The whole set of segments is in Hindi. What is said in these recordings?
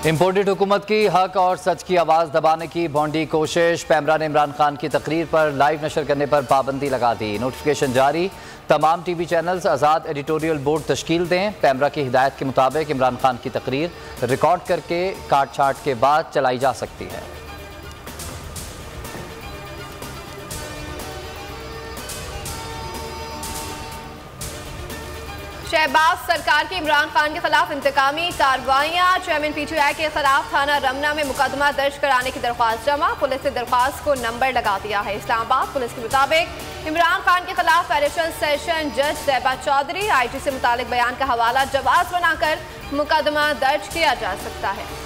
इम्पोर्टेड हुकूमत की हक और सच की आवाज़ दबाने की भोंडी कोशिश। पैमरा ने इमरान खान की तकरीर पर लाइव नशर करने पर पाबंदी लगा दी। नोटिफिकेशन जारी, तमाम टीवी चैनल्स आज़ाद एडिटोरियल बोर्ड तश्कील दें। पैमरा की हिदायत के मुताबिक इमरान खान की तकरीर रिकॉर्ड करके काट छाट के बाद चलाई जा सकती है। शहबाज सरकार की इमरान खान के खिलाफ इंतकामी कार्रवाइयां। चेयरमैन PTI के खिलाफ थाना रमना में मुकदमा दर्ज कराने की दरख्वास्त जमा। पुलिस ने दरख्वास्त को नंबर लगा दिया है। इस्लामाबाद पुलिस के मुताबिक इमरान खान के खिलाफ एडिशनल सेशन जज ज़ैबा चौधरी IG से मुतालिक बयान का हवाला जवाब बनाकर मुकदमा दर्ज किया जा सकता है।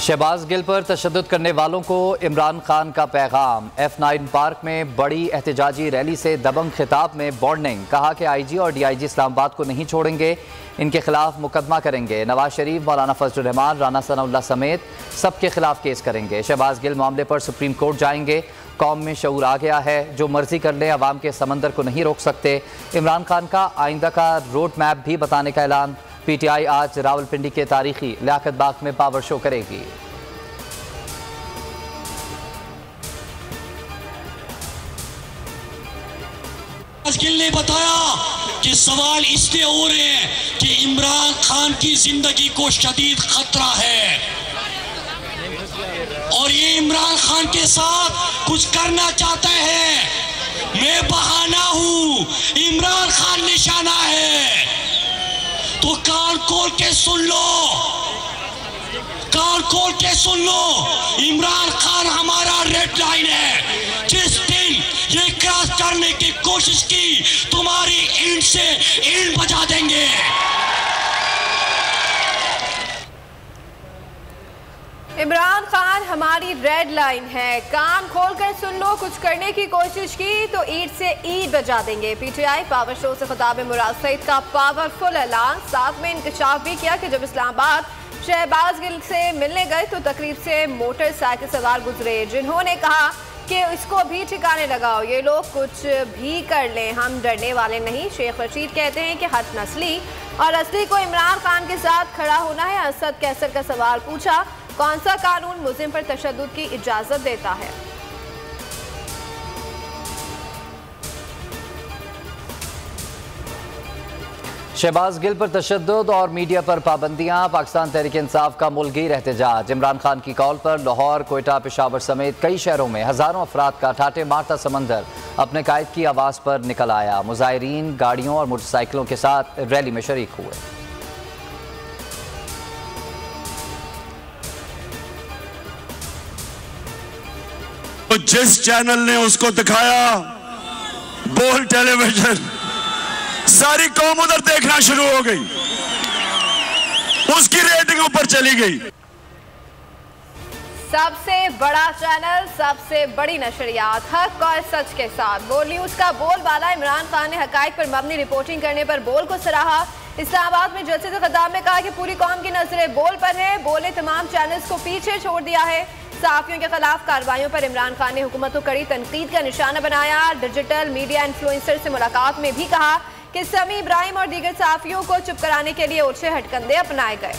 शहबाज गिल पर तशद्दुद करने वालों को इमरान खान का पैगाम। F9 पार्क में बड़ी एहतजाजी रैली से दबंग खिताब में वार्निंग। कहा कि IG और DIG इस्लामाबाद को नहीं छोड़ेंगे, इनके खिलाफ मुकदमा करेंगे। नवाज शरीफ, मौलाना फजलुर रहमान, राना सनाउल्लाह समेत सबके खिलाफ केस करेंगे। शहबाज गिल मामले पर सुप्रीम कोर्ट जाएंगे। कौम में शऊर आ गया है, जो मर्जी कर ले, अवाम के समंदर को नहीं रोक सकते। इमरान खान का आइंदा का रोड मैप भी बताने का ऐलान। PTI आज रावलपिंडी के तारीखी लियाकत बाग में पावर शो करेगी। गिल ने बताया कि सवाल इसलिए हो रहे हैं कि इमरान खान की जिंदगी को शदीद खतरा है और ये इमरान खान के साथ कुछ करना चाहता है। मैं बहाना हूं, इमरान खान निशाना है। तो कान खोल के सुन लो, कान खोल के सुन लो। इमरान खान हमारा रेड लाइन है। जिस दिन ये क्रॉस करने की कोशिश की, तुम्हारी ईंट से ईंट बजा देंगे। इमरान खान हमारी रेड लाइन है, कान खोल कर सुन लो। कुछ करने की कोशिश की तो ईंट से ईंट बजा देंगे। PTI पावर शो से खिताब मुराद सईद का पावरफुल ऐलान। साथ में इंकशाफ भी किया कि जब इस्लामाबाद शहबाज गिल से मिलने गए तो तकरीब से मोटरसाइकिल सवार गुजरे, जिन्होंने कहा कि इसको भी ठिकाने लगाओ, ये लोग कुछ भी कर लें, हम डरने वाले नहीं। शेख रशीद कहते हैं कि हर नस्ली और असली को इमरान खान के साथ खड़ा होना है। असद कैसर का सवाल पूछा, कौन सा कानून मुस्लिम पर तशद्दुद की इजाजत देता है? शहबाज गिल पर तशद्दुद और मीडिया पर पाबंदियां। पाकिस्तान तहरीक इंसाफ का मुल्की एहतजाज। इमरान खान की कॉल पर लाहौर, कोयटा, पेशावर समेत कई शहरों में हजारों अफराद का ठाटे मारता समंदर अपने कायद की आवाज़ पर निकल आया। मुजाहिरीन गाड़ियों और मोटरसाइकिलों के साथ रैली में शरीक हुए। तो जिस चैनल ने उसको दिखाया, बोल टेलीविजन, सारी कौम उधर देखना शुरू हो गई, उसकी रेटिंग ऊपर चली गई। सबसे बड़ा चैनल, सबसे बड़ी नशरियात, हक और सच के साथ। बोल न्यूज का बोलबाला इमरान खान ने हकायक पर मबनी रिपोर्टिंग करने पर बोल को सराहा। इस्लामाबाद में जलसे से खिताब में कहा कि पूरी कौम की नजरें बोल पर है, बोल ने तमाम चैनल्स को पीछे छोड़ दिया है। सहाफियों के खिलाफ कार्रवाइयों पर इमरान खान ने हुकूमत को कड़ी तनकीद का निशाना बनाया। डिजिटल मीडिया इन्फ्लुएंसर से मुलाकात में भी कहा कि समी इब्राहिम और दीगर सहाफियों को चुप कराने के लिए ओछे हटकंडे अपनाए गए।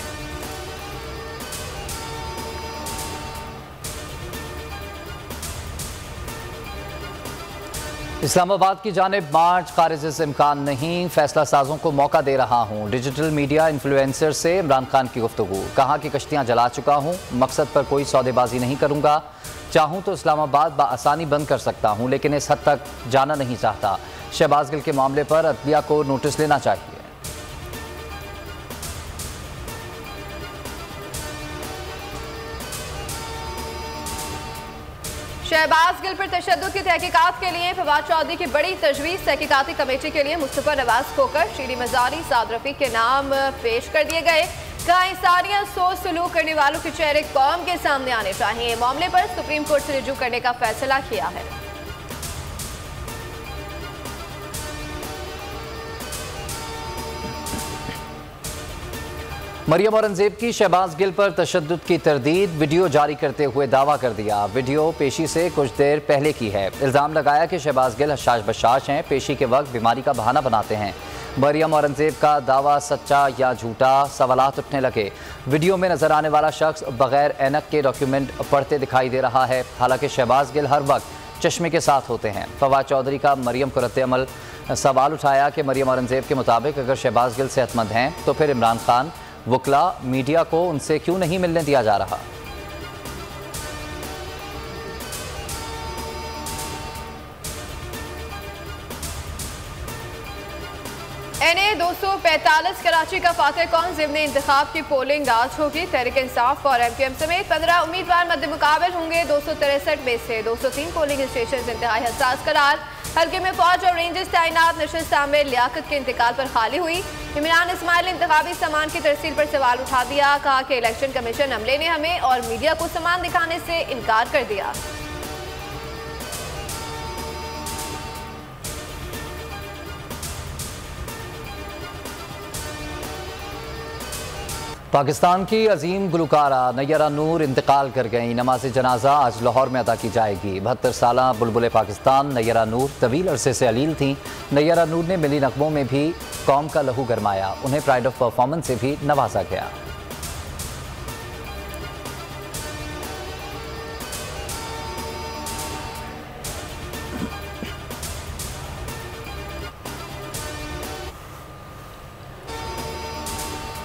इस्लामाबाद की जानिब मार्च खारिज से इम्कान नहीं, फैसला साजों को मौका दे रहा हूँ। डिजिटल मीडिया इन्फ्लुएंसर से इमरान खान की गुफ्तगू। कहा कि कश्तियाँ जला चुका हूँ, मकसद पर कोई सौदेबाजी नहीं करूँगा। चाहूँ तो इस्लामाबाद बआसानी बंद कर सकता हूँ, लेकिन इस हद तक जाना नहीं चाहता। शहबाज गिल के मामले पर अदलिया को नोटिस लेना चाहिए। शहबाज गिल पर तशद्दुद की तहकीकात के लिए फवाद चौधरी की बड़ी तजवीज़। तहकीकाती कमेटी के लिए मुस्तफा नवाज खोकर, शीरी मजारी, साद रफीक के नाम पेश कर दिए गए। कहा इंसानियत सोच सलूक करने वालों के चेहरे कौम के सामने आने चाहिए। मामले पर सुप्रीम कोर्ट से रुजू करने का फैसला किया है। मरियम औरंगजेब की शहबाज गिल पर तशद्दुद की तरदीद। वीडियो जारी करते हुए दावा कर दिया वीडियो पेशी से कुछ देर पहले की है। इल्ज़ाम लगाया कि शहबाज गिल हशाश बशाश हैं, पेशी के वक्त बीमारी का बहाना बनाते हैं। मरियम औरंगजेब का दावा सच्चा या झूठा, सवालात उठने लगे। वीडियो में नजर आने वाला शख्स बगैर ऐनक के डॉक्यूमेंट पढ़ते दिखाई दे रहा है। हालांकि शहबाज गिल हर वक्त चश्मे के साथ होते हैं। फवाद चौधरी का मरियम को रद्द-ए-अमल सवाल उठाया कि मरियम औरंगजेब के मुताबिक अगर शहबाज गिल सेहतमंद हैं तो फिर इमरान खान, वकला, मीडिया को उनसे क्यों नहीं मिलने दिया जा रहा। NA 245 कराची का फातह कौन ज़िम्ने इंतखाब की पोलिंग आज होगी। तहरीक इंसाफ और MQM समेत 15 उम्मीदवार मद्दे मुकाबल होंगे। 263 में से 203 पोलिंग स्टेशन इंतहाई हसास करार। हल्के में फौज और रेंजर्स तैनात। नशस्त आमिर लियाकत के इंतकाल पर खाली हुई। इमरान इस्माइल ने इंतखाबी सामान की तरसील पर सवाल उठा दिया। कहा कि इलेक्शन कमीशन अमले ने हमें और मीडिया को सामान दिखाने से इनकार कर दिया। पाकिस्तान की अजीम गुलकारा नैयरा नूर इंतकाल कर गई। नमाज जनाजा आज लाहौर में अदा की जाएगी। 72 साला बुलबुल पाकिस्तान नैयरा नूर तवील अरसे से अलील थीं। नैयरा नूर ने मिली नगमों में भी कौम का लहू गरमाया। उन्हें प्राइड ऑफ परफॉर्मेंस से भी नवाजा गया।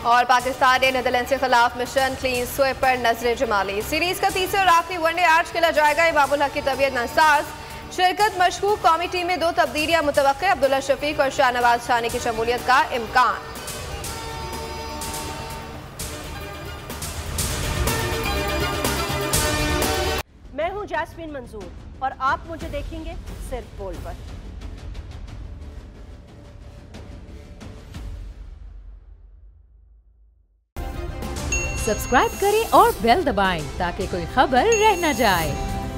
और पाकिस्तान ने नीदरलैंड के खिलाफ मिशन क्लीन स्वीप पर नजर जमाली। सीरीज का तीसरा और आखिरी वनडे आज खेला जाएगा। इमामुल हक की तबीयत नासाज, शिरकत मशकूक। कौमी टीम में 2 तब्दीलियां मुतवक्के। अब्दुल्ला शफीक और शाहनवाज शानी की शमूलियत का इम्कान। मैं हूं जैस्मीन मंजूर और आप मुझे देखेंगे सिर्फ बोल पर। सब्सक्राइब करें और बेल दबाएं ताकि कोई खबर रह न जाए।